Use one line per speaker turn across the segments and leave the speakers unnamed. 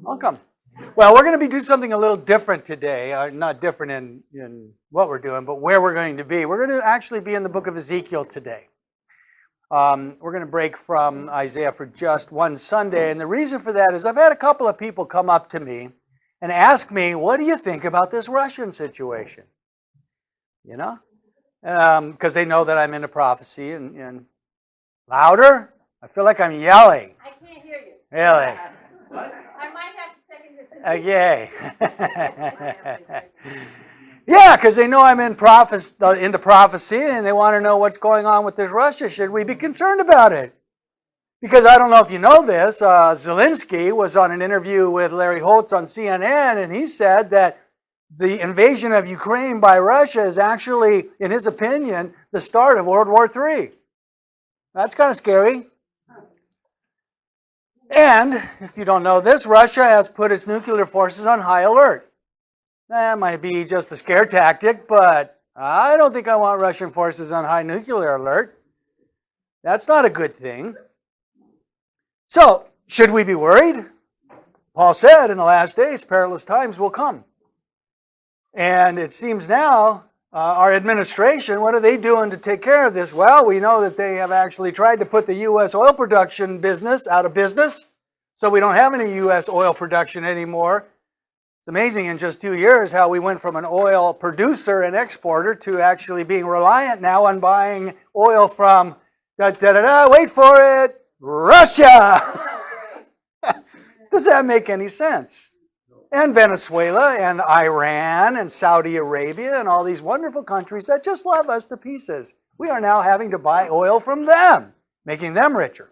I'll come. Well, we're going to do something a little different today. Not different in what we're doing, but where we're going to be. We're going to actually be in the book of Ezekiel today. We're going to break from Isaiah for just one Sunday. And the reason for that is I've had a couple of people come up to me and ask me, what do you think about this Russian situation? You know? Because they know that I'm into prophecy. And louder? I feel like I'm yelling.
I can't hear you.
Really?
What? I might have to second this.
Yay. Yeah, because they know I'm into prophecy and they want to know what's going on with this Russia. Should we be concerned about it? Because I don't know if you know this, Zelensky was on an interview with Larry Holtz on CNN, and he said that the invasion of Ukraine by Russia is actually, in his opinion, the start of World War III. That's kind of scary. And, if you don't know this, Russia has put its nuclear forces on high alert. That might be just a scare tactic, but I don't think I want Russian forces on high nuclear alert. That's not a good thing. So, should we be worried? Paul said in the last days, perilous times will come. And it seems now, our administration, what are they doing to take care of this? Well, we know that they have actually tried to put the U.S. oil production business out of business. So we don't have any U.S. oil production anymore. It's amazing in just 2 years how we went from an oil producer and exporter to actually being reliant now on buying oil from, wait for it, Russia! Does that make any sense? And Venezuela and Iran and Saudi Arabia and all these wonderful countries that just love us to pieces. We are now having to buy oil from them, making them richer.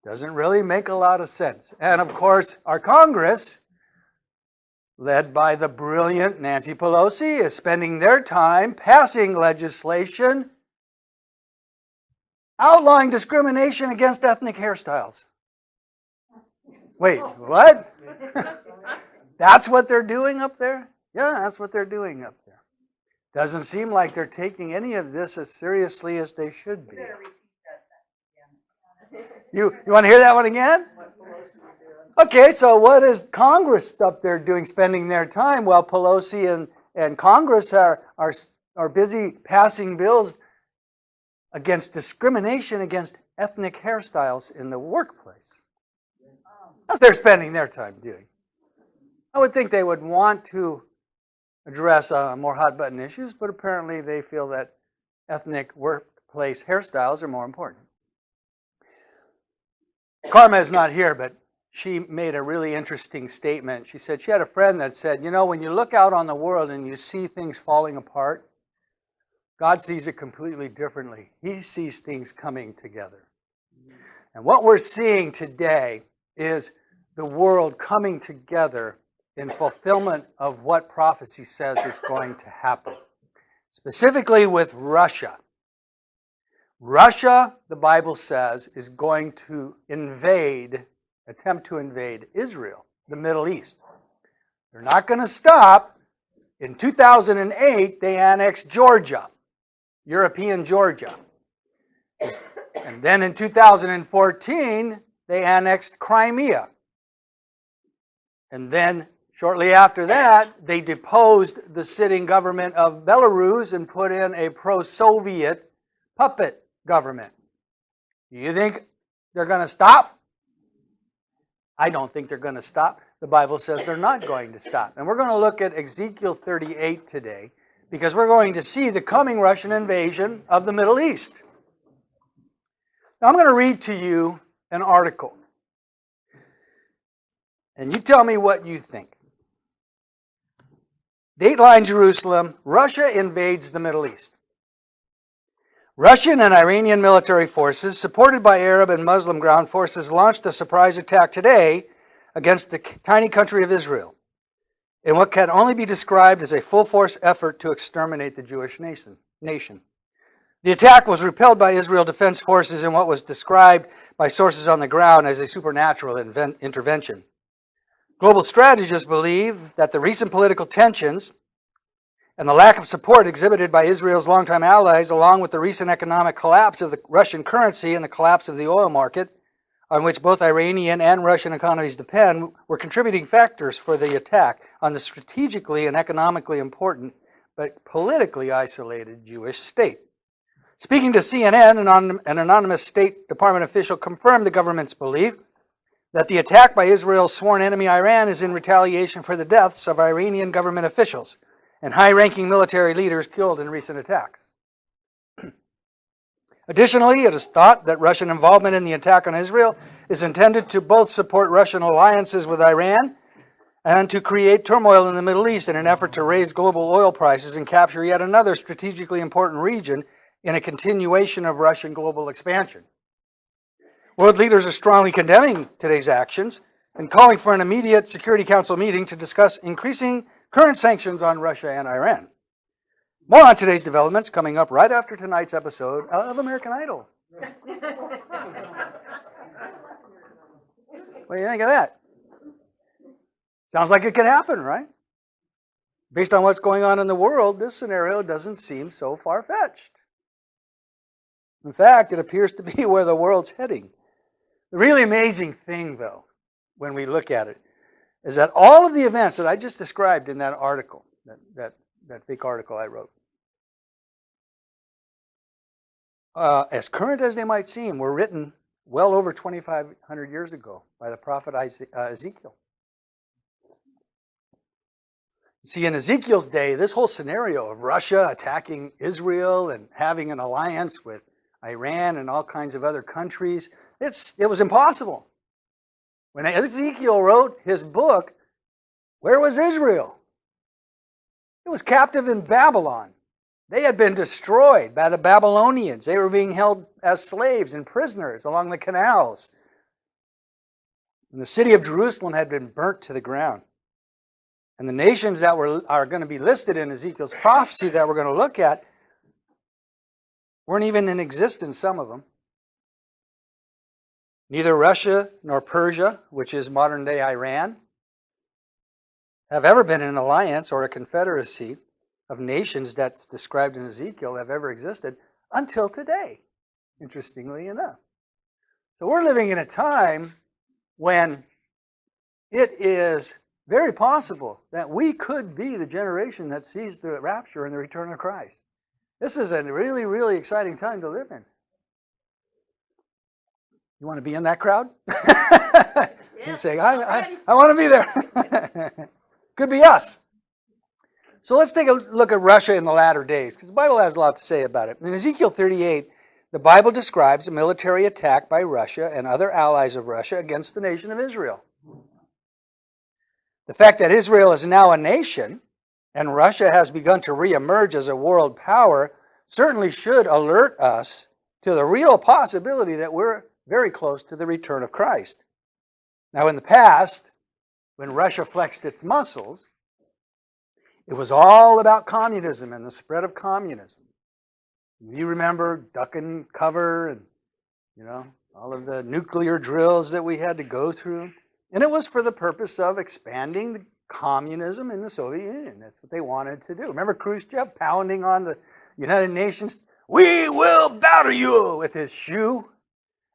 Doesn't really make a lot of sense. And of course, our Congress, led by the brilliant Nancy Pelosi, is spending their time passing legislation outlawing discrimination against ethnic hairstyles. Wait, what? That's what they're doing up there? Yeah, that's what they're doing up there. Doesn't seem like they're taking any of this as seriously as they should be. You want to hear that one again? Okay, so what is Congress up there doing, spending their time? Well, Pelosi and Congress are busy passing bills against discrimination against ethnic hairstyles in the workplace. That's what they're spending their time doing. I would think they would want to address more hot-button issues, but apparently they feel that ethnic workplace hairstyles are more important. Karma is not here, but she made a really interesting statement. She said she had a friend that said, you know, when you look out on the world and you see things falling apart, God sees it completely differently. He sees things coming together. And what we're seeing today is the world coming together in fulfillment of what prophecy says is going to happen. Specifically with Russia. Russia, the Bible says, is going to attempt to invade Israel, the Middle East. They're not going to stop. In 2008, they annexed Georgia, European Georgia. And then in 2014, they annexed Crimea. And then shortly after that, they deposed the sitting government of Belarus and put in a pro-Soviet puppet government. Do you think they're going to stop? I don't think they're going to stop. The Bible says they're not going to stop. And we're going to look at Ezekiel 38 today because we're going to see the coming Russian invasion of the Middle East. Now I'm going to read to you an article. And you tell me what you think. Dateline Jerusalem, Russia invades the Middle East. Russian and Iranian military forces, supported by Arab and Muslim ground forces, launched a surprise attack today against the tiny country of Israel in what can only be described as a full-force effort to exterminate the Jewish nation. The attack was repelled by Israel Defense Forces in what was described by sources on the ground as a supernatural intervention. Global strategists believe that the recent political tensions and the lack of support exhibited by Israel's longtime allies, along with the recent economic collapse of the Russian currency and the collapse of the oil market, on which both Iranian and Russian economies depend, were contributing factors for the attack on the strategically and economically important but politically isolated Jewish state. Speaking to CNN, an anonymous State Department official confirmed the government's belief that the attack by Israel's sworn enemy Iran is in retaliation for the deaths of Iranian government officials and high-ranking military leaders killed in recent attacks. Additionally, it is thought that Russian involvement in the attack on Israel is intended to both support Russian alliances with Iran and to create turmoil in the Middle East in an effort to raise global oil prices and capture yet another strategically important region in a continuation of Russian global expansion. World leaders are strongly condemning today's actions and calling for an immediate Security Council meeting to discuss increasing current sanctions on Russia and Iran. More on today's developments coming up right after tonight's episode of American Idol. What do you think of that? Sounds like it could happen, right? Based on what's going on in the world, this scenario doesn't seem so far-fetched. In fact, it appears to be where the world's heading. The really amazing thing, though, when we look at it, is that all of the events that I just described in that article, that fake article I wrote, as current as they might seem, were written well over 2,500 years ago by the prophet Ezekiel. See, in Ezekiel's day, this whole scenario of Russia attacking Israel and having an alliance with Iran and all kinds of other countries, it was impossible. When Ezekiel wrote his book, where was Israel? It was captive in Babylon. They had been destroyed by the Babylonians. They were being held as slaves and prisoners along the canals. And the city of Jerusalem had been burnt to the ground. And the nations that are going to be listed in Ezekiel's prophecy that we're going to look at weren't even in existence, some of them. Neither Russia nor Persia, which is modern-day Iran, have ever been an alliance or a confederacy of nations that's described in Ezekiel have ever existed until today, interestingly enough. So we're living in a time when it is very possible that we could be the generation that sees the rapture and the return of Christ. This is a really, really exciting time to live in. You want to be in that crowd? You say, I want to be there. Could be us. So let's take a look at Russia in the latter days, because the Bible has a lot to say about it. In Ezekiel 38, the Bible describes a military attack by Russia and other allies of Russia against the nation of Israel. The fact that Israel is now a nation and Russia has begun to reemerge as a world power certainly should alert us to the real possibility that we're very close to the return of Christ. Now, in the past, when Russia flexed its muscles, it was all about communism and the spread of communism. You remember duck and cover and, all of the nuclear drills that we had to go through. And it was for the purpose of expanding the communism in the Soviet Union. That's what they wanted to do. Remember Khrushchev pounding on the United Nations, "We will batter you," with his shoe?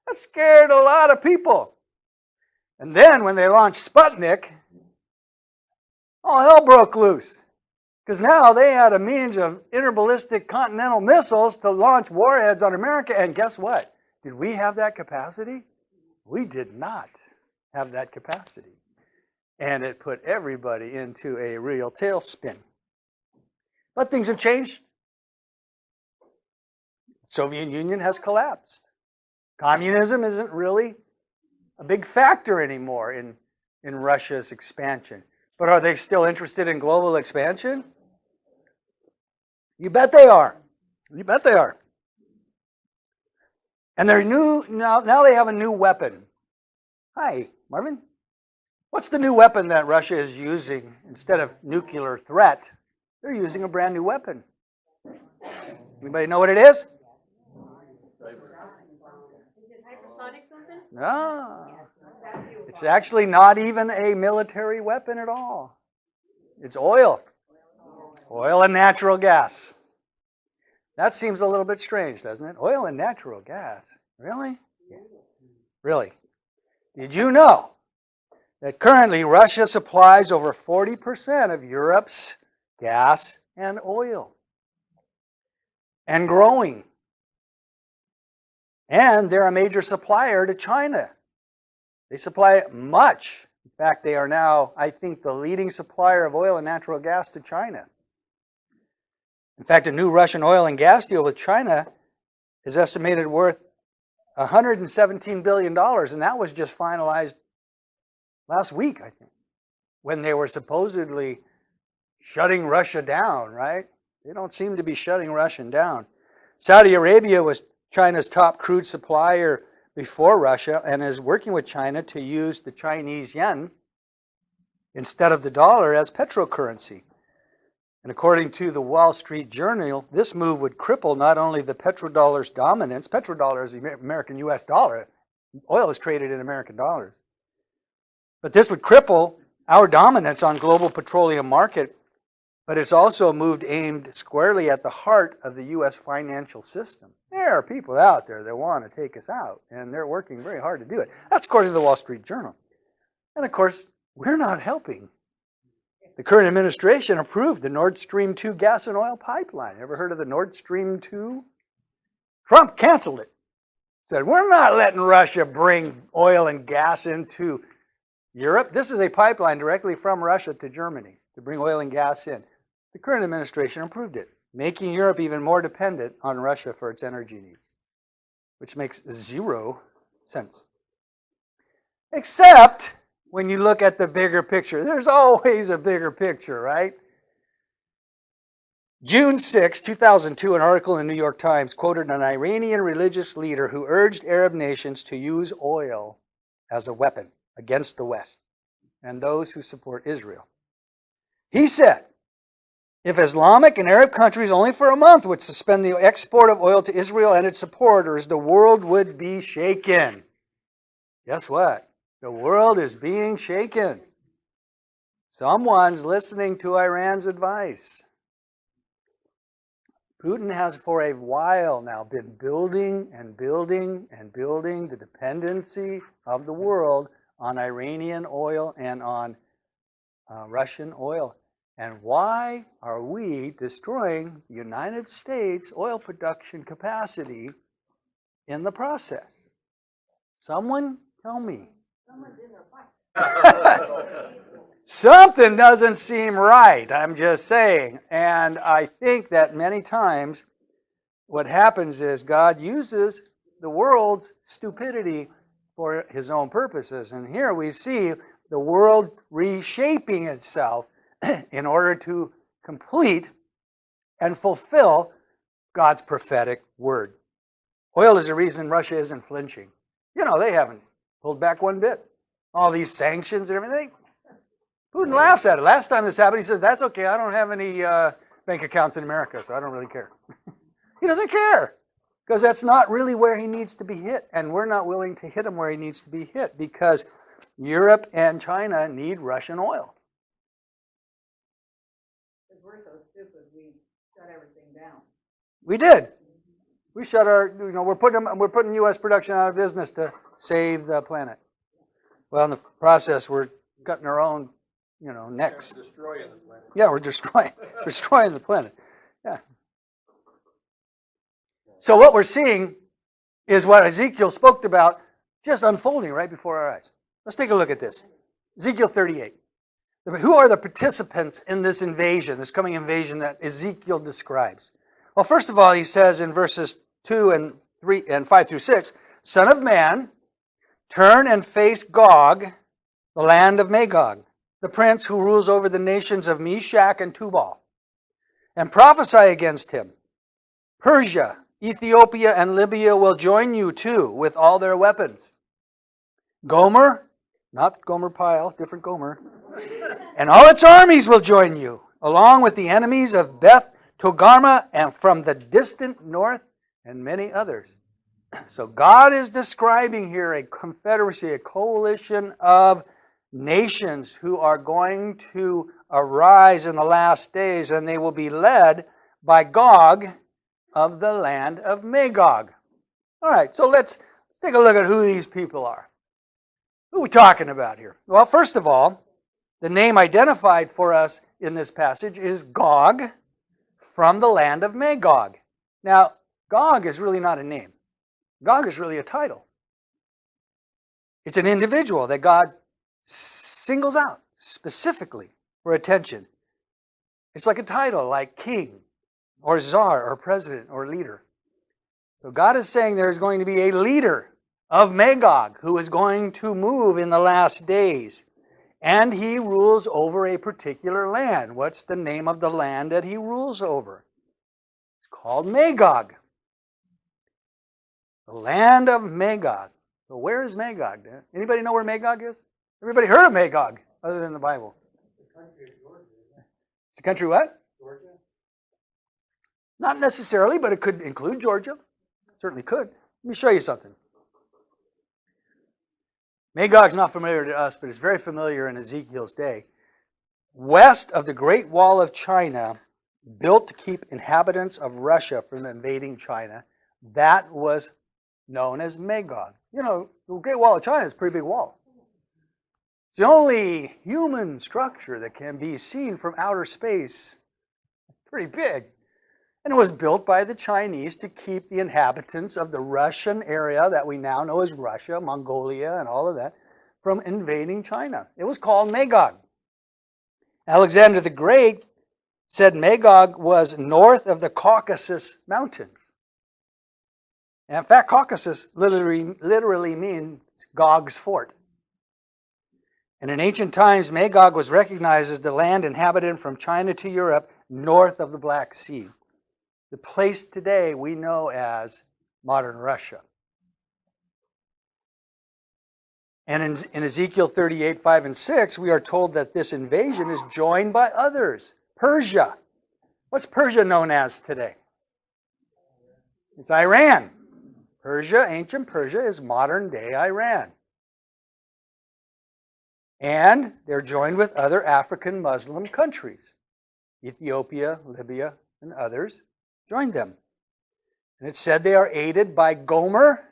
That scared a lot of people. And then when they launched Sputnik, all hell broke loose. Because now they had a means of interballistic continental missiles to launch warheads on America. And guess what? Did we have that capacity? We did not have that capacity. And it put everybody into a real tailspin. But things have changed. The Soviet Union has collapsed. Communism isn't really a big factor anymore in Russia's expansion. But are they still interested in global expansion? You bet they are. You bet they are. And they're now they have a new weapon. Hi, Marvin. What's the new weapon that Russia is using instead of nuclear threat? They're using a brand new weapon. Anybody know what it is?
Is it hypersonic something?
No. It's actually not even a military weapon at all. It's oil. Oil and natural gas. That seems a little bit strange, doesn't it? Oil and natural gas. Really? Yeah. Really? Did you know that currently Russia supplies over 40% of Europe's gas and oil? And growing. And they're a major supplier to China. They supply much. In fact, they are now, I think, the leading supplier of oil and natural gas to China. In fact, a new Russian oil and gas deal with China is estimated worth $117 billion, and that was just finalized last week, I think, when they were supposedly shutting Russia down, right? They don't seem to be shutting Russia down. Saudi Arabia was China's top crude supplier before Russia and is working with China to use the Chinese yuan instead of the dollar as petrocurrency. And according to the Wall Street Journal, this move would cripple not only the petrodollar's dominance. Petrodollar is the American US dollar. Oil is traded in American dollars. But this would cripple our dominance on global petroleum market. But it's also a move aimed squarely at the heart of the U.S. financial system. There are people out there that want to take us out, and they're working very hard to do it. That's according to the Wall Street Journal. And of course, we're not helping. The current administration approved the Nord Stream 2 gas and oil pipeline. Ever heard of the Nord Stream 2? Trump canceled it. Said, we're not letting Russia bring oil and gas into Europe. This is a pipeline directly from Russia to Germany to bring oil and gas in. The current administration approved it, making Europe even more dependent on Russia for its energy needs, which makes zero sense. Except when you look at the bigger picture. There's always a bigger picture, right? June 6, 2002, an article in the New York Times quoted an Iranian religious leader who urged Arab nations to use oil as a weapon against the West and those who support Israel. He said, if Islamic and Arab countries only for a month would suspend the export of oil to Israel and its supporters, the world would be shaken. Guess what? The world is being shaken. Someone's listening to Iran's advice. Putin has for a while now been building and building and building the dependency of the world on Iranian oil and on Russian oil. And why are we destroying the United States oil production capacity in the process? Someone tell me. Something doesn't seem right, I'm just saying. And I think that many times what happens is God uses the world's stupidity for his own purposes. And here we see the world reshaping itself in order to complete and fulfill God's prophetic word. Oil is the reason Russia isn't flinching. You know, they haven't pulled back one bit. All these sanctions and everything. Putin laughs at it. Last time this happened, he says, that's okay, I don't have any bank accounts in America, so I don't really care. He doesn't care, because that's not really where he needs to be hit. And we're not willing to hit him where he needs to be hit, because Europe and China need Russian oil.
Because we're so stupid, we shut everything down.
We did. We shut our, we're putting U.S. production out of business to save the planet. Well, in the process, we're cutting our own, necks.
Destroying the planet.
Yeah, we're destroying the planet. Yeah. So what we're seeing is what Ezekiel spoke about just unfolding right before our eyes. Let's take a look at this. Ezekiel 38. Who are the participants in this invasion, this coming invasion that Ezekiel describes? Well, first of all, he says in verses 2 and 3 and 5 through 6, Son of man, turn and face Gog, the land of Magog, the prince who rules over the nations of Meshach and Tubal, and prophesy against him. Persia, Ethiopia, and Libya will join you too with all their weapons. Gomer, not Gomer Pyle, different Gomer, and all its armies will join you, along with the enemies of Beth Togarmah and from the distant north and many others. So God is describing here a confederacy, a coalition of nations who are going to arise in the last days, and they will be led by Gog of the land of Magog. All right, so let's take a look at who these people are. Who are we talking about here? Well, first of all, the name identified for us in this passage is Gog, from the land of Magog. Now, Gog is really not a name. Gog is really a title. It's an individual that God singles out specifically for attention. It's like a title, like king, or czar, or president, or leader. So God is saying there's going to be a leader of Magog who is going to move in the last days. And he rules over a particular land. What's the name of the land that he rules over? It's called Magog. The land of Magog. So where is Magog? Anybody know where Magog is? Everybody heard of Magog other than the Bible?
The country of Georgia, isn't it?
It's a country what?
Georgia?
Not necessarily, but it could include Georgia. Certainly could. Let me show you something. Magog's not familiar to us, but it's very familiar in Ezekiel's day. West of the Great Wall of China, built to keep inhabitants of Russia from invading China, that was known as Magog. You know, the Great Wall of China is a pretty big wall. It's the only human structure that can be seen from outer space. Pretty big. And it was built by the Chinese to keep the inhabitants of the Russian area that we now know as Russia, Mongolia, and all of that, from invading China. It was called Magog. Alexander the Great said Magog was north of the Caucasus Mountains. And in fact, Caucasus literally means Gog's fort. And in ancient times, Magog was recognized as the land inhabited from China to Europe, north of the Black Sea. The place today we know as modern Russia. And in Ezekiel 38, 5 and 6, we are told that this invasion is joined by others. Persia. What's Persia known as today? It's Iran. Persia, ancient Persia, is modern day Iran. And they're joined with other African Muslim countries. Ethiopia, Libya, and others joined them. And it said they are aided by Gomer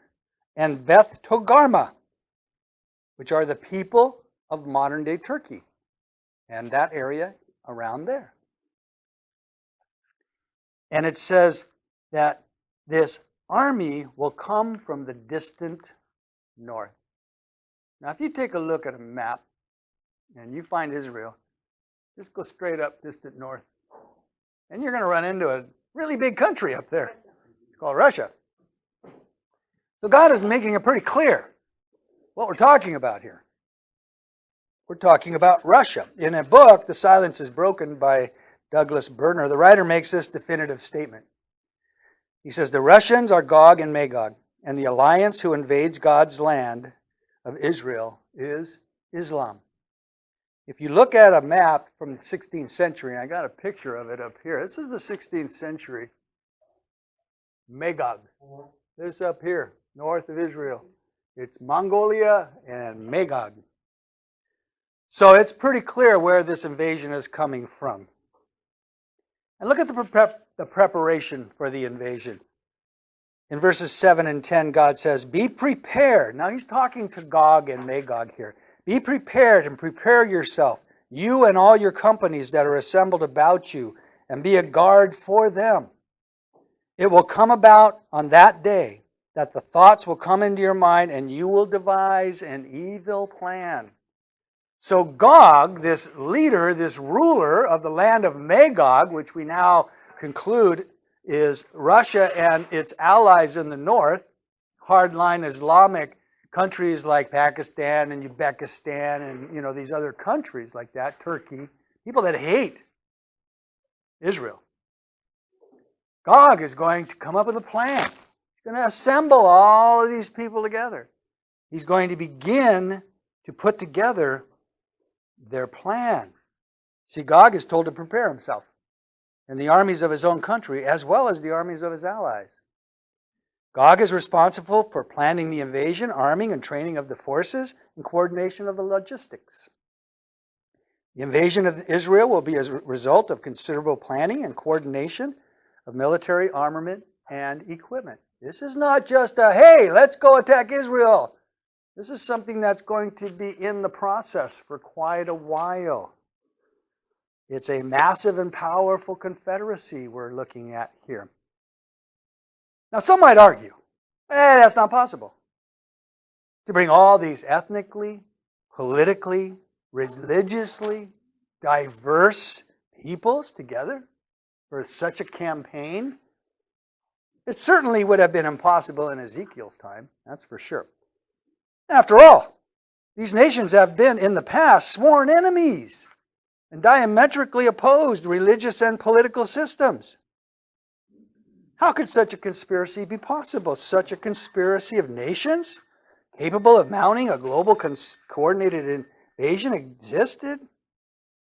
and Beth Togarmah, which are the people of modern-day Turkey and that area around there. And it says that this army will come from the distant north. Now, if you take a look at a map and you find Israel, just go straight up distant north, and you're going to run into a really big country up there. It's called Russia. So God is making it pretty clear what we're talking about here. We're talking about Russia. In a book, The Silence is Broken by Douglas Berner, the writer makes this definitive statement. He says, the Russians are Gog and Magog, and the alliance who invades God's land of Israel is Islam. If you look at a map from the 16th century, and I got a picture of it up here. This is the 16th century Magog. This up here, north of Israel. It's Mongolia and Magog. So it's pretty clear where this invasion is coming from. And look at the preparation for the invasion. In verses 7 and 10, God says, be prepared. Now he's talking to Gog and Magog here. Be prepared and prepare yourself, you and all your companies that are assembled about you, and be a guard for them. It will come about on that day that the thoughts will come into your mind, and you will devise an evil plan. So Gog, this leader, this ruler of the land of Magog, which we now conclude is Russia and its allies in the north, hardline Islamic countries like Pakistan and Uzbekistan and these other countries like that, Turkey, people that hate Israel. Gog is going to come up with a plan. He's going to assemble all of these people together. He's going to begin to put together their plan. See, Gog is told to prepare himself and the armies of his own country as well as the armies of his allies. Gog is responsible for planning the invasion, arming and training of the forces, and coordination of the logistics. The invasion of Israel will be as a result of considerable planning and coordination of military armament and equipment. This is not just a, hey, let's go attack Israel. This is something that's going to be in the process for quite a while. It's a massive and powerful confederacy we're looking at here. Now, some might argue, that's not possible. To bring all these ethnically, politically, religiously diverse peoples together for such a campaign, it certainly would have been impossible in Ezekiel's time, that's for sure. After all, these nations have been in the past sworn enemies and diametrically opposed religious and political systems. How could such a conspiracy be possible? Such a conspiracy of nations capable of mounting a global coordinated invasion existed?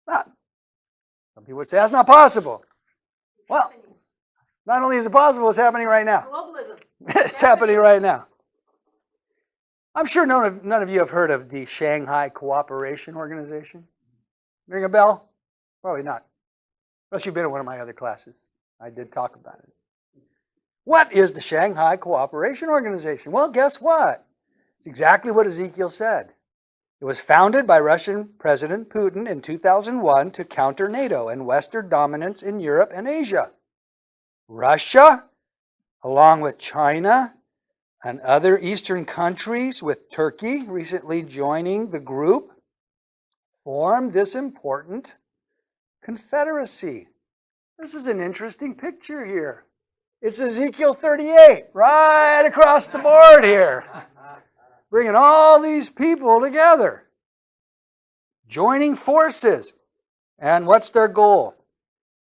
Some people would say that's not possible. Well, not only is it possible, it's happening right now.
Globalism.
It's happening right now. I'm sure none of you have heard of the Shanghai Cooperation Organization. Ring a bell? Probably not. Unless you've been in one of my other classes. I did talk about it. What is the Shanghai Cooperation Organization? Well, guess what? It's exactly what Ezekiel said. It was founded by Russian President Putin in 2001 to counter NATO and Western dominance in Europe and Asia. Russia, along with China and other Eastern countries, with Turkey recently joining the group, formed this important confederacy. This is an interesting picture here. It's Ezekiel 38, right across the board here. Bringing all these people together. Joining forces. And what's their goal?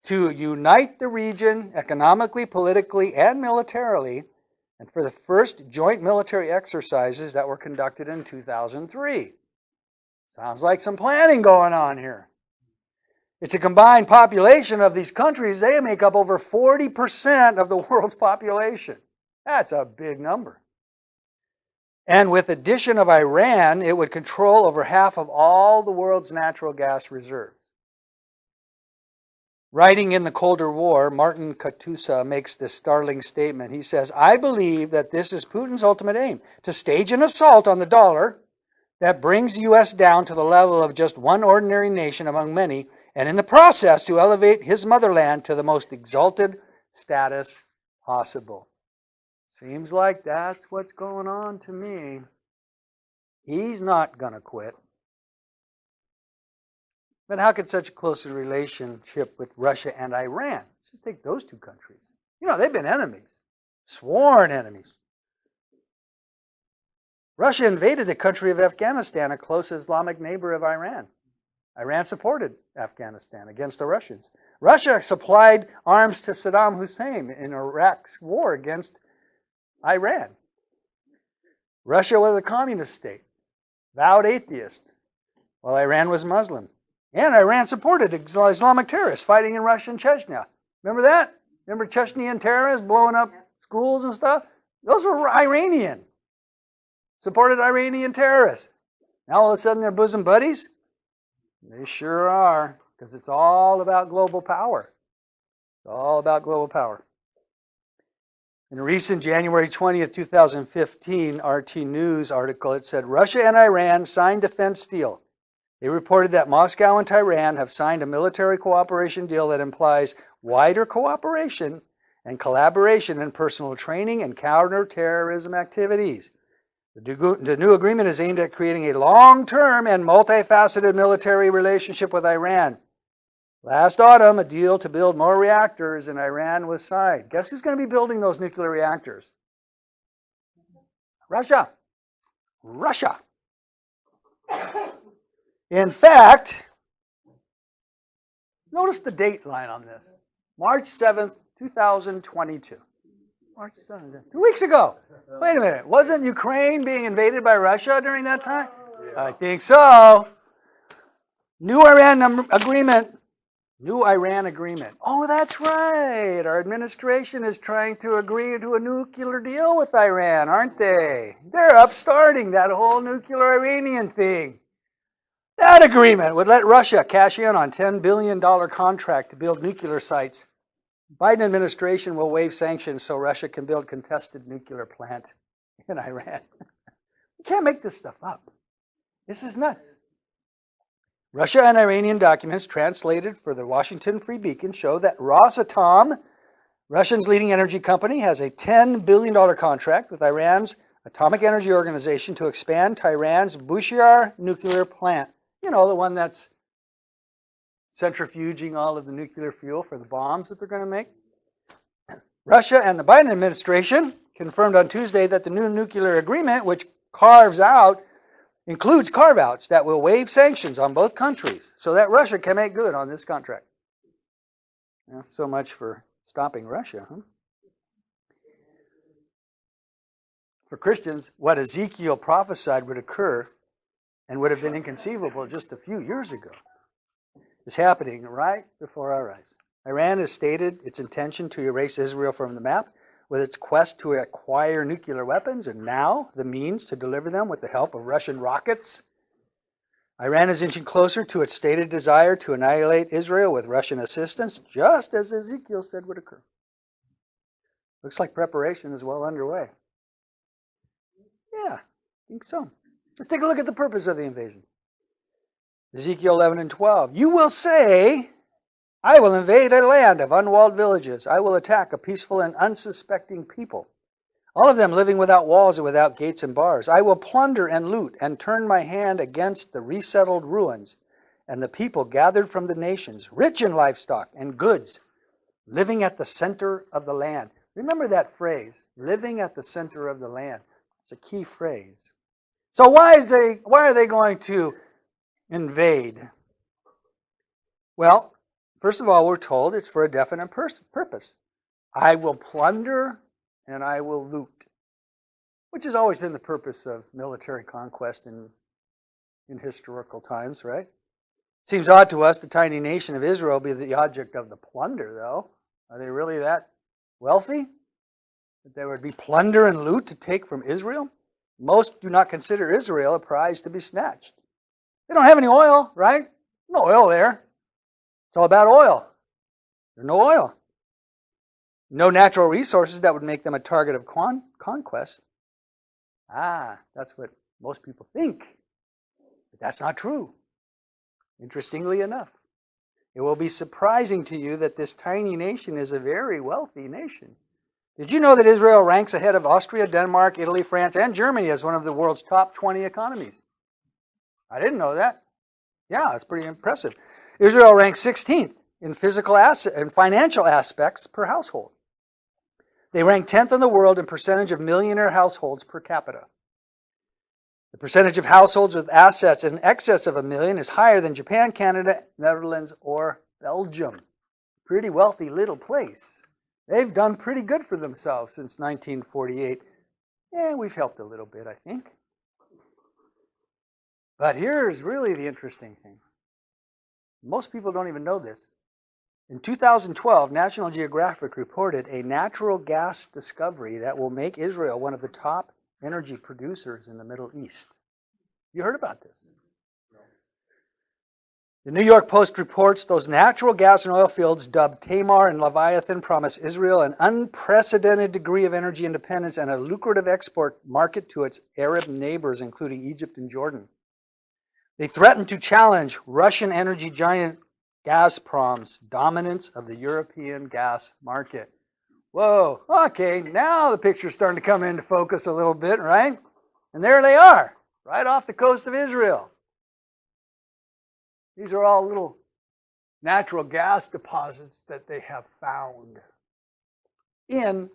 To unite the region economically, politically, and militarily, and for the first joint military exercises that were conducted in 2003. Sounds like some planning going on here. It's a combined population of these countries. They make up over 40% of the world's population. That's a big number. And with addition of Iran, it would control over half of all the world's natural gas reserves. Writing in the Colder War, Martin Katusa makes this startling statement. He says, I believe that this is Putin's ultimate aim, to stage an assault on the dollar that brings the U.S. down to the level of just one ordinary nation among many, and in the process to elevate his motherland to the most exalted status possible. Seems like that's what's going on to me. He's not going to quit. But how could such a close relationship with Russia and Iran? Just take those two countries. You know, they've been enemies, sworn enemies. Russia invaded the country of Afghanistan, a close Islamic neighbor of Iran. Iran supported Afghanistan against the Russians. Russia supplied arms to Saddam Hussein in Iraq's war against Iran. Russia was a communist state, vowed atheist, while Iran was Muslim. And Iran supported Islamic terrorists fighting in Russia and Chechnya. Remember that? Remember Chechnyan terrorists blowing up schools and stuff? Those were Iranian. Supported Iranian terrorists. Now all of a sudden they're bosom buddies? They sure are, because it's all about global power. It's all about global power. In a recent January 20th, 2015 RT News article, it said, Russia and Iran signed defense deal. They reported that Moscow and Tehran have signed a military cooperation deal that implies wider cooperation and collaboration in personal training and counterterrorism activities. The new agreement is aimed at creating a long-term and multifaceted military relationship with Iran. Last autumn, a deal to build more reactors in Iran was signed. Guess who's going to be building those nuclear reactors? Russia. Russia. In fact, notice the date line on this. March 7th, 2022. March 7th, 2 weeks ago. Wait a minute. Wasn't Ukraine being invaded by Russia during that time? Yeah. I think so. New Iran agreement. New Iran agreement. Oh, that's right. Our administration is trying to agree to a nuclear deal with Iran, aren't they? They're upstarting that whole nuclear Iranian thing. That agreement would let Russia cash in on $10 billion contract to build nuclear sites. Biden administration will waive sanctions so Russia can build contested nuclear plant in Iran. can't make this stuff up. This is nuts. Russia and Iranian documents translated for the Washington Free Beacon show that Rosatom, Russia's leading energy company, has a $10 billion contract with Iran's Atomic Energy Organization to expand Tehran's Bushehr nuclear plant. You know, the one that's centrifuging all of the nuclear fuel for the bombs that they're going to make. Russia and the Biden administration confirmed on Tuesday that the new nuclear agreement, which includes carve-outs that will waive sanctions on both countries so that Russia can make good on this contract. Yeah, so much for stopping Russia, huh? For Christians, what Ezekiel prophesied would occur and would have been inconceivable just a few years ago is happening right before our eyes. Iran has stated its intention to erase Israel from the map with its quest to acquire nuclear weapons and now the means to deliver them with the help of Russian rockets. Iran is inching closer to its stated desire to annihilate Israel with Russian assistance, just as Ezekiel said would occur. Looks like preparation is well underway. Yeah, I think so. Let's take a look at the purpose of the invasion. Ezekiel 11 and 12. You will say, I will invade a land of unwalled villages. I will attack a peaceful and unsuspecting people, all of them living without walls and without gates and bars. I will plunder and loot and turn my hand against the resettled ruins and the people gathered from the nations, rich in livestock and goods, living at the center of the land. Remember that phrase, living at the center of the land. It's a key phrase. So why are they going to invade? Well, first of all, we're told it's for a definite purpose. I will plunder and I will loot, which has always been the purpose of military conquest in historical times, right? Seems odd to us the tiny nation of Israel be the object of the plunder, though. Are they really that wealthy that there would be plunder and loot to take from Israel? Most do not consider Israel a prize to be snatched. They don't have any oil, right? No oil there. It's all about oil. There's no oil. No natural resources that would make them a target of conquest. That's what most people think. But that's not true. Interestingly enough, it will be surprising to you that this tiny nation is a very wealthy nation. Did you know that Israel ranks ahead of Austria, Denmark, Italy, France, and Germany as one of the world's top 20 economies? I didn't know that. Yeah, that's pretty impressive. Israel ranks 16th in physical asset and financial aspects per household. They rank 10th in the world in percentage of millionaire households per capita. The percentage of households with assets in excess of $1 million is higher than Japan, Canada, Netherlands, or Belgium. Pretty wealthy little place. They've done pretty good for themselves since 1948. Yeah, we've helped a little bit, I think. But here's really the interesting thing. Most people don't even know this. In 2012, National Geographic reported a natural gas discovery that will make Israel one of the top energy producers in the Middle East. You heard about this? The New York Post reports those natural gas and oil fields dubbed Tamar and Leviathan promise Israel an unprecedented degree of energy independence and a lucrative export market to its Arab neighbors, including Egypt and Jordan. They threaten to challenge Russian energy giant Gazprom's dominance of the European gas market. Whoa, okay, now the picture's starting to come into focus a little bit, right? And there they are, right off the coast of Israel. These are all little natural gas deposits that they have found in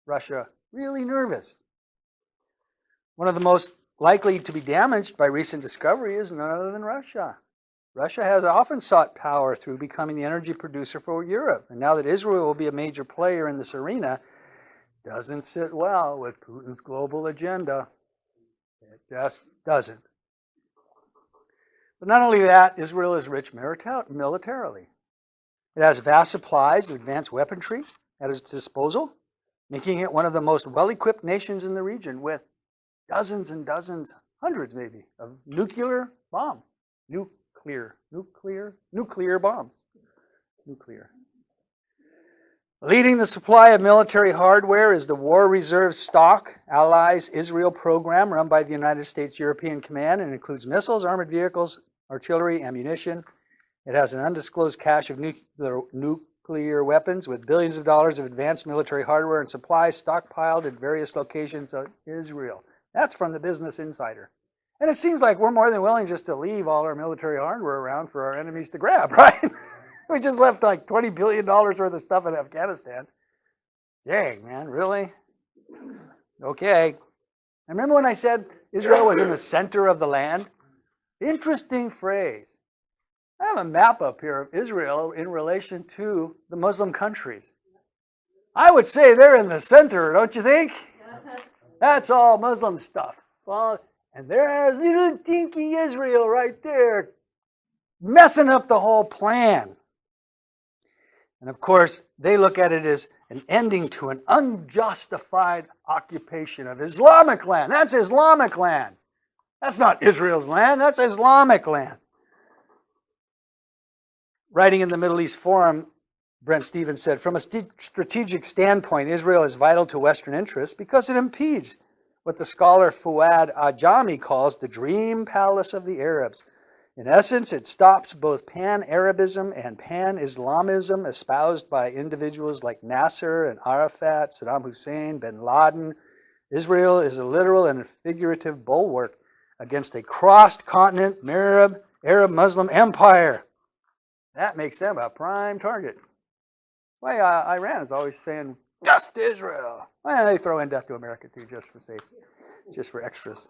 Russia. Really nervous. One of the most likely to be damaged by recent discovery is none other than Russia. Russia has often sought power through becoming the energy producer for Europe. And now that Israel will be a major player in this arena, doesn't sit well with Putin's global agenda. It just doesn't. But not only that, Israel is rich militarily. It has vast supplies of advanced weaponry at its disposal, making it one of the most well-equipped nations in the region with dozens and dozens, hundreds maybe, of nuclear bombs. Nuclear bombs. Nuclear. Leading the supply of military hardware is the War Reserve Stock Allies Israel program run by the United States European Command and includes missiles, armored vehicles, artillery, ammunition. It has an undisclosed cache of nuclear weapons with billions of dollars of advanced military hardware and supplies stockpiled at various locations of Israel. That's from the Business Insider. And it seems like we're more than willing just to leave all our military hardware around for our enemies to grab, right? We just left like $20 billion worth of stuff in Afghanistan. Dang, man, really? Okay. I remember when I said Israel was in the center of the land? Interesting phrase. I have a map up here of Israel in relation to the Muslim countries. I would say they're in the center, don't you think? That's all Muslim stuff. Well, and there's little dinky Israel right there, messing up the whole plan. And of course, they look at it as an ending to an unjustified occupation of Islamic land. That's Islamic land. That's not Israel's land, that's Islamic land. Writing in the Middle East Forum, Brent Stevens said, from a strategic standpoint, Israel is vital to Western interests because it impedes what the scholar Fuad Ajami calls the dream palace of the Arabs. In essence, it stops both pan-Arabism and pan-Islamism espoused by individuals like Nasser and Arafat, Saddam Hussein, bin Laden. Israel is a literal and figurative bulwark against a cross-continent Arab Muslim empire. That makes them a prime target. Why Iran is always saying, death to Israel. Well, they throw in death to America too, just for safety, just for extras.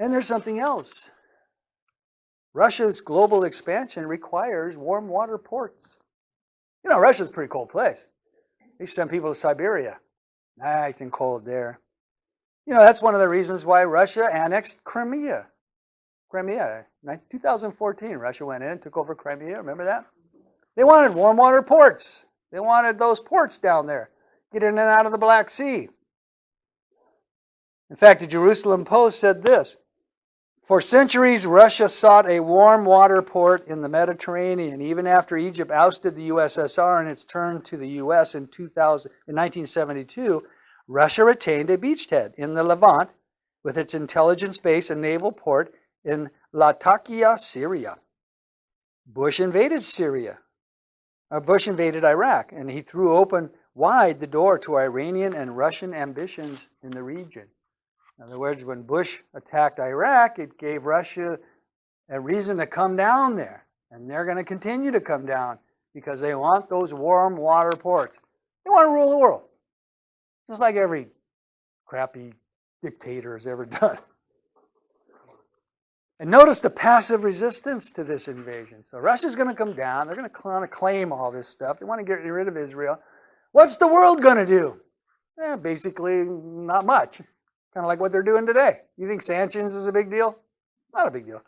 And there's something else. Russia's global expansion requires warm water ports. You know, Russia's a pretty cold place. They send people to Siberia. Nice and cold there. You know, that's one of the reasons why Russia annexed Crimea. In 2014, Russia went in and took over Crimea. Remember that? They wanted warm water ports. They wanted those ports down there. Get in and out of the Black Sea. In fact, the Jerusalem Post said this. For centuries, Russia sought a warm water port in the Mediterranean. Even after Egypt ousted the USSR and its turn to the US in 1972, Russia retained a beachhead in the Levant with its intelligence base and naval port in Latakia, Syria. Bush invaded Iraq, and he threw open wide the door to Iranian and Russian ambitions in the region. In other words, when Bush attacked Iraq, it gave Russia a reason to come down there. And they're going to continue to come down because they want those warm water ports. They want to rule the world. Just like every crappy dictator has ever done. And notice the passive resistance to this invasion. So Russia's going to come down. They're going to claim all this stuff. They want to get rid of Israel. What's the world going to do? Basically, not much. Kind of like what they're doing today. You think sanctions is a big deal? Not a big deal.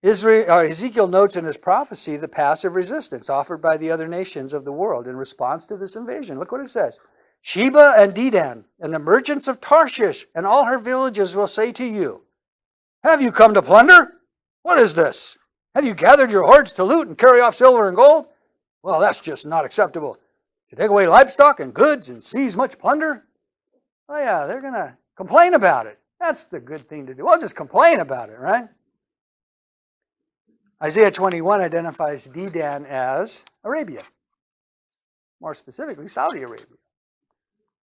Ezekiel notes in his prophecy the passive resistance offered by the other nations of the world in response to this invasion. Look what it says. Sheba and Dedan and the merchants of Tarshish and all her villages will say to you, have you come to plunder? What is this? Have you gathered your hordes to loot and carry off silver and gold? Well, that's just not acceptable. To take away livestock and goods and seize much plunder? Oh yeah, they're going to complain about it. That's the good thing to do. Well, just complain about it, right? Isaiah 21 identifies Dedan as Arabia. More specifically, Saudi Arabia.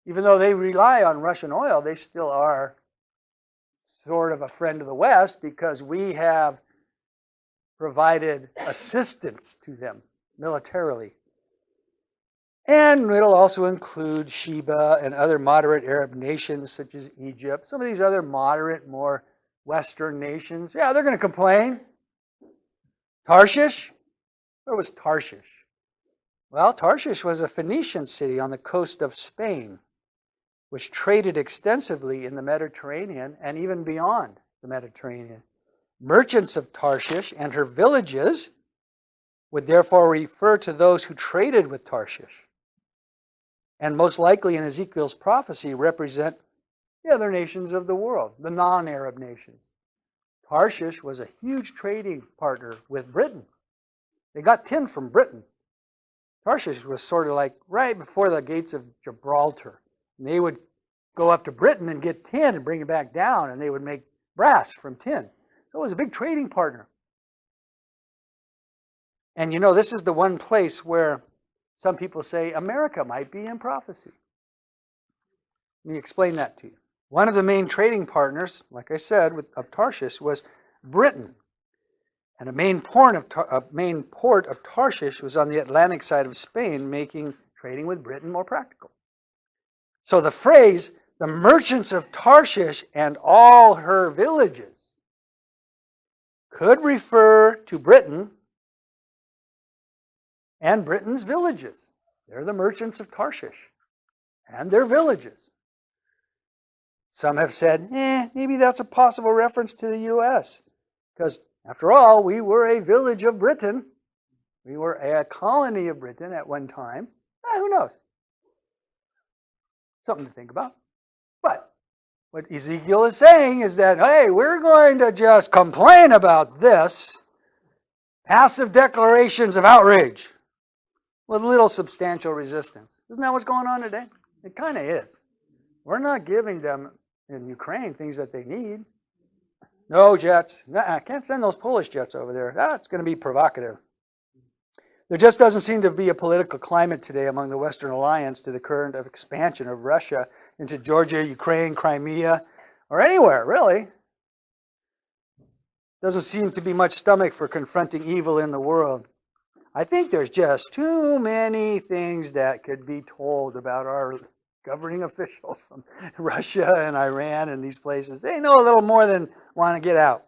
Even though they rely on Russian oil, they still are sort of a friend of the West because we have provided assistance to them militarily. And it'll also include Sheba and other moderate Arab nations such as Egypt. Some of these other moderate, more Western nations, yeah, they're going to complain. Tarshish? Where was Tarshish? Well, Tarshish was a Phoenician city on the coast of Spain, which traded extensively in the Mediterranean and even beyond the Mediterranean. Merchants of Tarshish and her villages would therefore refer to those who traded with Tarshish, and most likely in Ezekiel's prophecy represent the other nations of the world, the non-Arab nations. Tarshish was a huge trading partner with Britain. They got tin from Britain. Tarshish was sort of like right before the gates of Gibraltar. And they would go up to Britain and get tin and bring it back down, and they would make brass from tin. So it was a big trading partner. And you know, this is the one place where some people say America might be in prophecy. Let me explain that to you. One of the main trading partners, like I said, of Tarshish was Britain. And a main port of Tarshish was on the Atlantic side of Spain, making trading with Britain more practical. So the phrase, the merchants of Tarshish and all her villages, could refer to Britain and Britain's villages. They're the merchants of Tarshish and their villages. Some have said, maybe that's a possible reference to the U.S. Because, after all, we were a village of Britain. We were a colony of Britain at one time. Who knows? Something to think about. But what Ezekiel is saying is that, hey, we're going to just complain about this. Passive declarations of outrage with little substantial resistance. Isn't that what's going on today? It kind of is. We're not giving them in Ukraine things that they need. No jets. I can't send those Polish jets over there. That's going to be provocative. There just doesn't seem to be a political climate today among the Western Alliance to the current of expansion of Russia into Georgia, Ukraine, Crimea, or anywhere, really. Doesn't seem to be much stomach for confronting evil in the world. I think there's just too many things that could be told about our governing officials from Russia and Iran and these places. They know a little more than want to get out.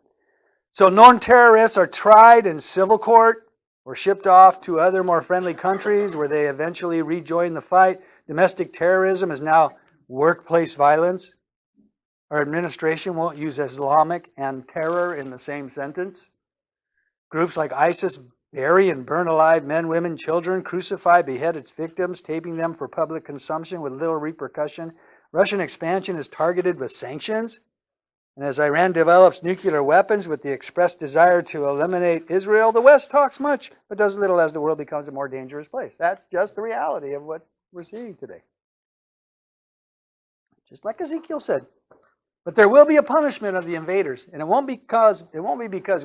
So known terrorists are tried in civil court or shipped off to other more friendly countries where they eventually rejoin the fight. Domestic terrorism is now workplace violence. Our administration won't use Islamic and terror in the same sentence. Groups like ISIS bury and burn alive men, women, children, crucify, behead its victims, taping them for public consumption with little repercussion. Russian expansion is targeted with sanctions. And as Iran develops nuclear weapons with the expressed desire to eliminate Israel, the West talks much, but does little as the world becomes a more dangerous place. That's just the reality of what we're seeing today. Just like Ezekiel said. But there will be a punishment of the invaders, and it won't be because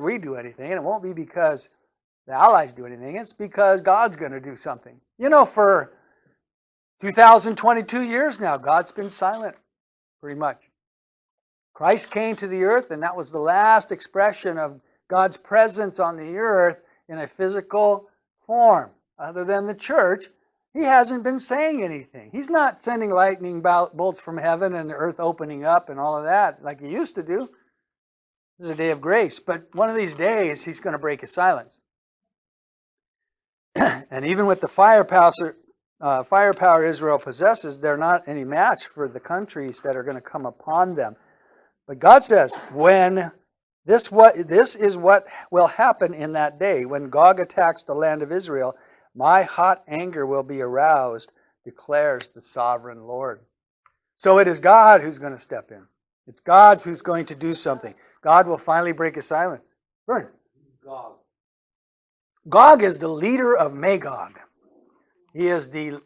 we do anything, and it won't be because the Allies do anything. It's because God's going to do something. You know, for 2022 years now, God's been silent, pretty much. Christ came to the earth, and that was the last expression of God's presence on the earth in a physical form. Other than the church, He hasn't been saying anything. He's not sending lightning bolts from heaven and the earth opening up and all of that like He used to do. This is a day of grace, but one of these days He's going to break His silence. And even with the firepower Israel possesses, they're not any match for the countries that are going to come upon them. But God says, this is what will happen in that day. When Gog attacks the land of Israel, my hot anger will be aroused, declares the sovereign Lord. So it is God who's going to step in. It's God who's going to do something. God will finally break His silence. Vern.
Gog.
Gog is the leader of Magog. He is the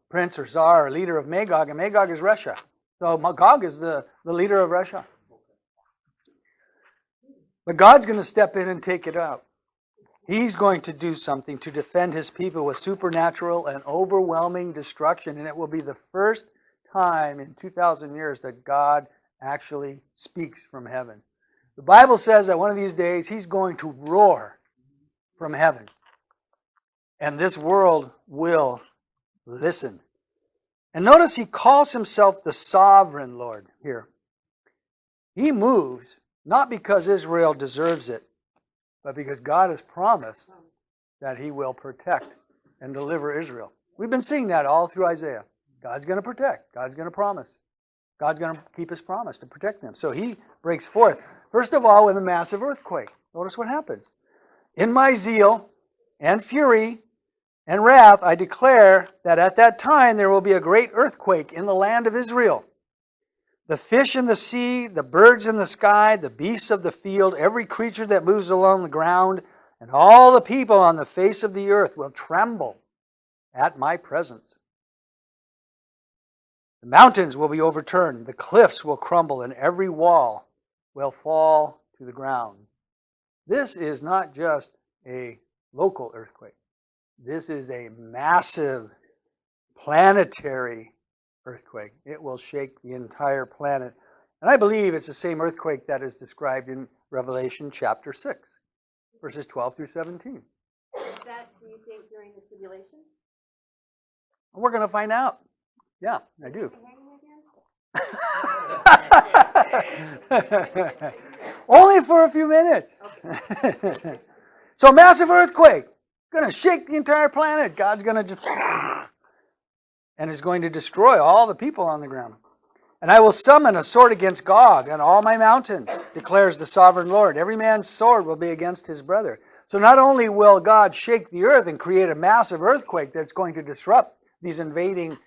prince or czar or leader of Magog, and Magog is Russia. So Gog is the leader of Russia. But God's going to step in and take it out. He's going to do something to defend His people with supernatural and overwhelming destruction, and it will be the first time in 2,000 years that God actually speaks from heaven. The Bible says that one of these days He's going to roar from heaven. And this world will listen. And notice He calls Himself the sovereign Lord here. He moves not because Israel deserves it, but because God has promised that He will protect and deliver Israel. We've been seeing that all through Isaiah. God's going to protect. God's going to promise. God's going to keep His promise to protect them. So He breaks forth. First of all, with a massive earthquake. Notice what happens. In my zeal and fury and wrath, I declare that at that time there will be a great earthquake in the land of Israel. The fish in the sea, the birds in the sky, the beasts of the field, every creature that moves along the ground, and all the people on the face of the earth will tremble at my presence. The mountains will be overturned, the cliffs will crumble, and every wall will fall to the ground. This is not just a local earthquake. This is a massive planetary earthquake. It will shake the entire planet. And I believe it's the same earthquake that is described in Revelation chapter 6, verses 12 through 17.
Is that, do you think, during the tribulation?
We're going to find out. Yeah, I do. Only for a few minutes.
Okay.
So massive earthquake. Going to shake the entire planet. God's going to just... and is going to destroy all the people on the ground. And I will summon a sword against Gog on all my mountains, declares the sovereign Lord. Every man's sword will be against his brother. So not only will God shake the earth and create a massive earthquake that's going to disrupt these invading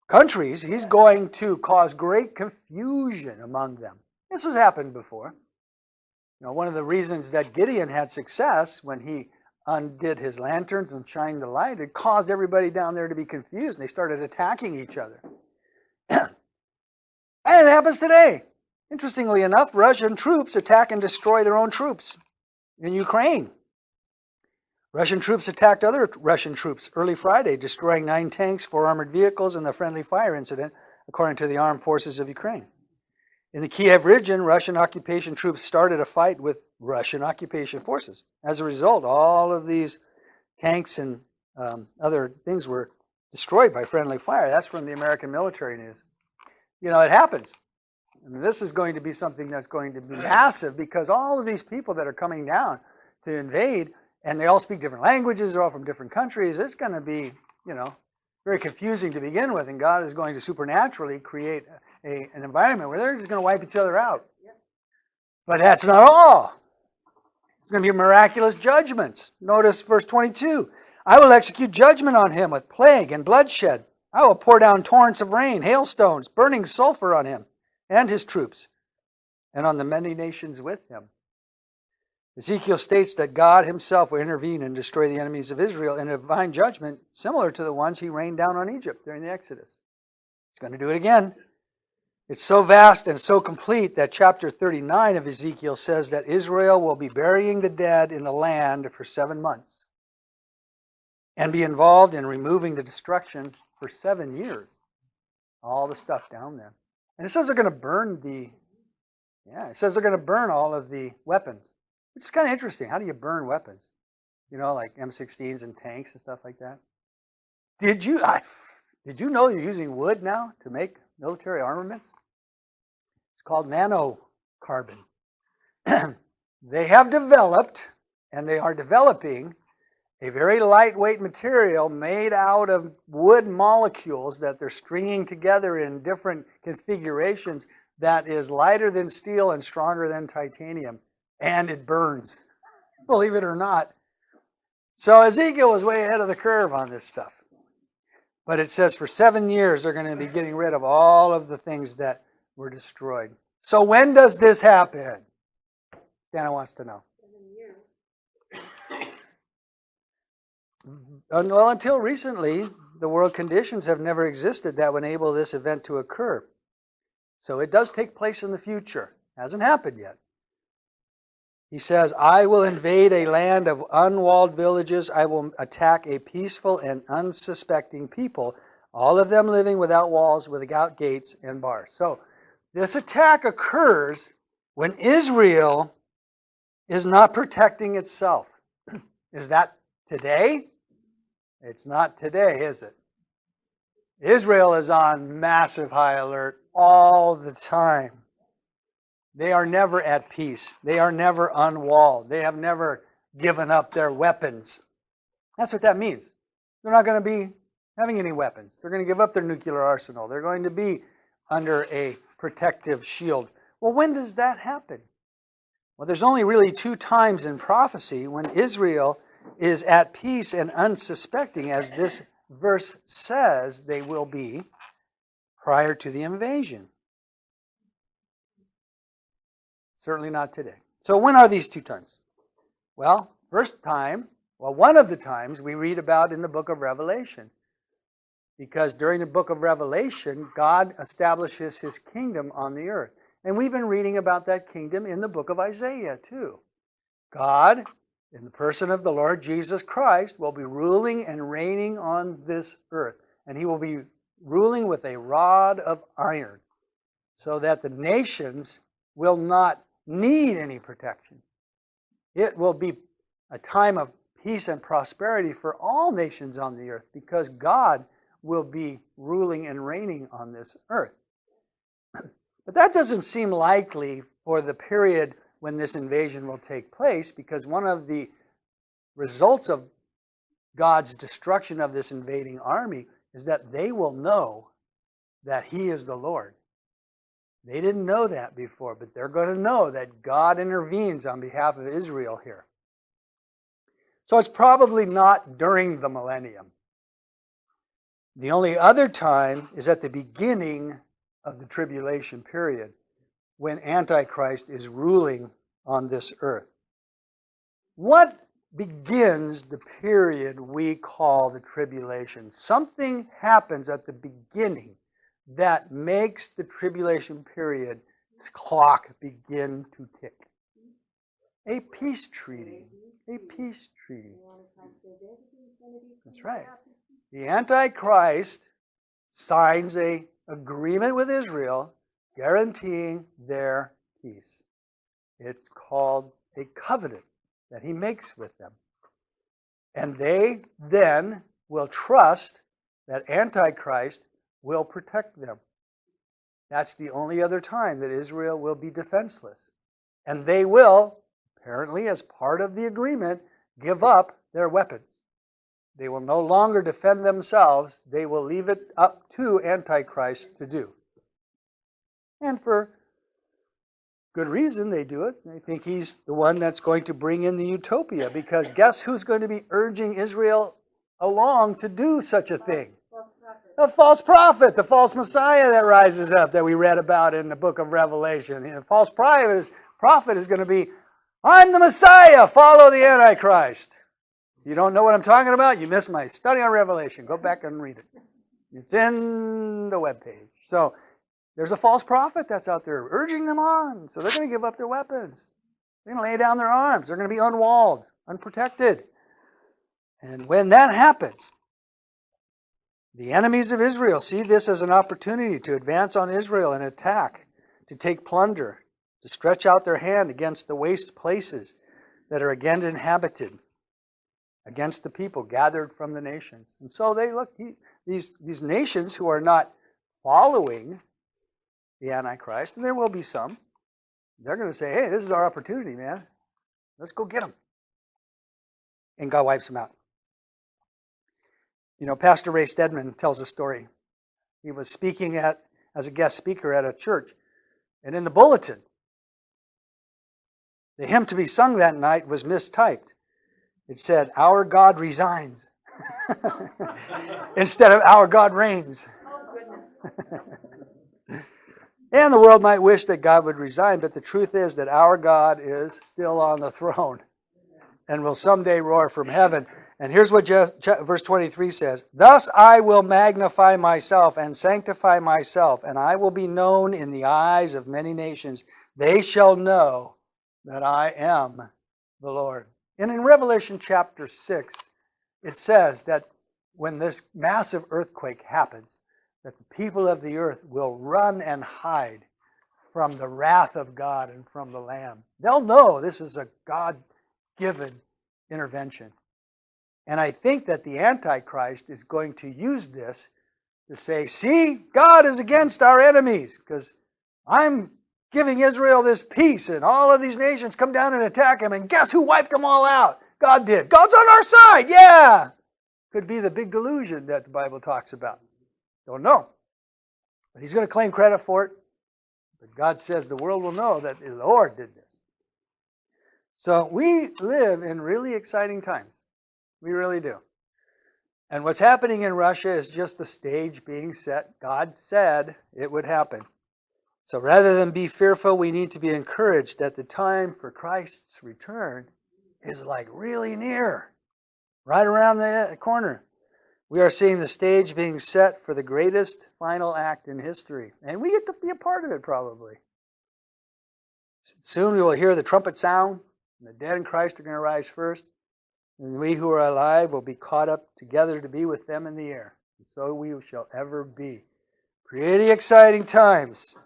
countries, he's going to cause great confusion among them. This has happened before. You know, one of the reasons that Gideon had success when he undid his lanterns and shined the light, it caused everybody down there to be confused. And they started attacking each other. And it happens today. Interestingly enough, Russian troops attack and destroy their own troops in Ukraine. Russian troops attacked other Russian troops early Friday, destroying 9 tanks, 4 armored vehicles, and the friendly fire incident, according to the armed forces of Ukraine. In the Kiev region, Russian occupation troops started a fight with Russian occupation forces. As a result, all of these tanks and other things were destroyed by friendly fire. That's from the American military news. You know, it happens. I mean, this is going to be something that's going to be massive because all of these people that are coming down to invade, and they all speak different languages, they're all from different countries, it's going to be, you know, very confusing to begin with, and God is going to supernaturally create an environment where they're just going to wipe each other out. But that's not all. It's going to be miraculous judgments. Notice verse 22. I will execute judgment on him with plague and bloodshed. I will pour down torrents of rain, hailstones, burning sulfur on him and his troops, and on the many nations with him. Ezekiel states that God himself will intervene and destroy the enemies of Israel in a divine judgment similar to the ones he rained down on Egypt during the Exodus. He's going to do it again. It's so vast and so complete that chapter 39 of Ezekiel says that Israel will be burying the dead in the land for 7 months and be involved in removing the destruction for 7 years. All the stuff down there. And it says they're going to burn all of the weapons, which is kind of interesting. How do you burn weapons? You know, like M16s and tanks and stuff like that. Did you know you're using wood now to make military armaments? It's called nanocarbon. They have developed, and they are developing, a very lightweight material made out of wood molecules that they're stringing together in different configurations that is lighter than steel and stronger than titanium. And it burns, believe it or not. So Ezekiel was way ahead of the curve on this stuff. But it says for 7 years they're going to be getting rid of all of the things that were destroyed. So when does this happen? Dana wants to know.
7 years.
Well, until recently, the world conditions have never existed that would enable this event to occur. So it does take place in the future. Hasn't happened yet. He says, I will invade a land of unwalled villages. I will attack a peaceful and unsuspecting people, all of them living without walls, without gates and bars. So this attack occurs when Israel is not protecting itself. Is that today? It's not today, is it? Israel is on massive high alert all the time. They are never at peace. They are never unwalled. They have never given up their weapons. That's what that means. They're not going to be having any weapons. They're going to give up their nuclear arsenal. They're going to be under a protective shield. Well, when does that happen? Well, there's only really 2 times in prophecy when Israel is at peace and unsuspecting, as this verse says they will be prior to the invasion. Certainly not today. So when are these 2 times? Well, first time Well, one of the times we read about in the book of Revelation. Because during the book of Revelation, God establishes his kingdom on the earth. And we've been reading about that kingdom in the book of Isaiah too. God, in the person of the Lord Jesus Christ, will be ruling and reigning on this earth. And he will be ruling with a rod of iron, so that the nations will not need any protection. It will be a time of peace and prosperity for all nations on the earth, because God will be ruling and reigning on this earth. But that doesn't seem likely for the period when this invasion will take place, because one of the results of God's destruction of this invading army is that they will know that he is the Lord. They didn't know that before, but they're going to know that God intervenes on behalf of Israel here. So it's probably not during the millennium. The only other time is at the beginning of the tribulation period, when Antichrist is ruling on this earth. What begins the period we call the tribulation? Something happens at the beginning that makes the tribulation period clock begin to tick. A peace treaty. A peace treaty. That's right. The Antichrist signs an agreement with Israel guaranteeing their peace. It's called a covenant that he makes with them. And they then will trust that Antichrist will protect them. That's the only other time that Israel will be defenseless. And they will, apparently as part of the agreement, give up their weapons. They will no longer defend themselves. They will leave it up to Antichrist to do. And for good reason they do it. They think he's the one that's going to bring in the utopia, because guess who's going to be urging Israel along to do such a thing? A false prophet, the false Messiah that rises up that we read about in the book of Revelation. The false prophet is going to be, I'm the Messiah, follow the Antichrist. You don't know what I'm talking about? You missed my study on Revelation. Go back and read it. It's in the webpage. So there's a false prophet that's out there urging them on. So they're going to give up their weapons. They're going to lay down their arms. They're going to be unwalled, unprotected. And when that happens, the enemies of Israel see this as an opportunity to advance on Israel and attack, to take plunder, to stretch out their hand against the waste places that are again inhabited, against the people gathered from the nations. And so they look, these nations who are not following the Antichrist, and there will be some, they're going to say, hey, this is our opportunity, man. Let's go get them. And God wipes them out. You know, Pastor Ray Stedman tells a story. He was speaking as a guest speaker at a church, and in the bulletin, the hymn to be sung that night was mistyped. It said, "Our God resigns," instead of "Our God reigns." And the world might wish that God would resign, but the truth is that our God is still on the throne and will someday roar from heaven. And here's what verse 23 says, "Thus I will magnify myself and sanctify myself, and I will be known in the eyes of many nations. They shall know that I am the Lord." And in Revelation chapter 6, it says that when this massive earthquake happens, that the people of the earth will run and hide from the wrath of God and from the Lamb. They'll know this is a God-given intervention. And I think that the Antichrist is going to use this to say, see, God is against our enemies, because I'm giving Israel this peace, and all of these nations come down and attack him, and guess who wiped them all out? God did. God's on our side, yeah! Could be the big delusion that the Bible talks about. Don't know. But he's going to claim credit for it. But God says the world will know that the Lord did this. So we live in really exciting times. We really do. And what's happening in Russia is just the stage being set. God said it would happen. So rather than be fearful, we need to be encouraged that the time for Christ's return is like really near. right around the corner. We are seeing the stage being set for the greatest final act in history. And we get to be a part of it probably. Soon we will hear the trumpet sound, and the dead in Christ are going to rise first. And we who are alive will be caught up together to be with them in the air. And so we shall ever be. Pretty exciting times.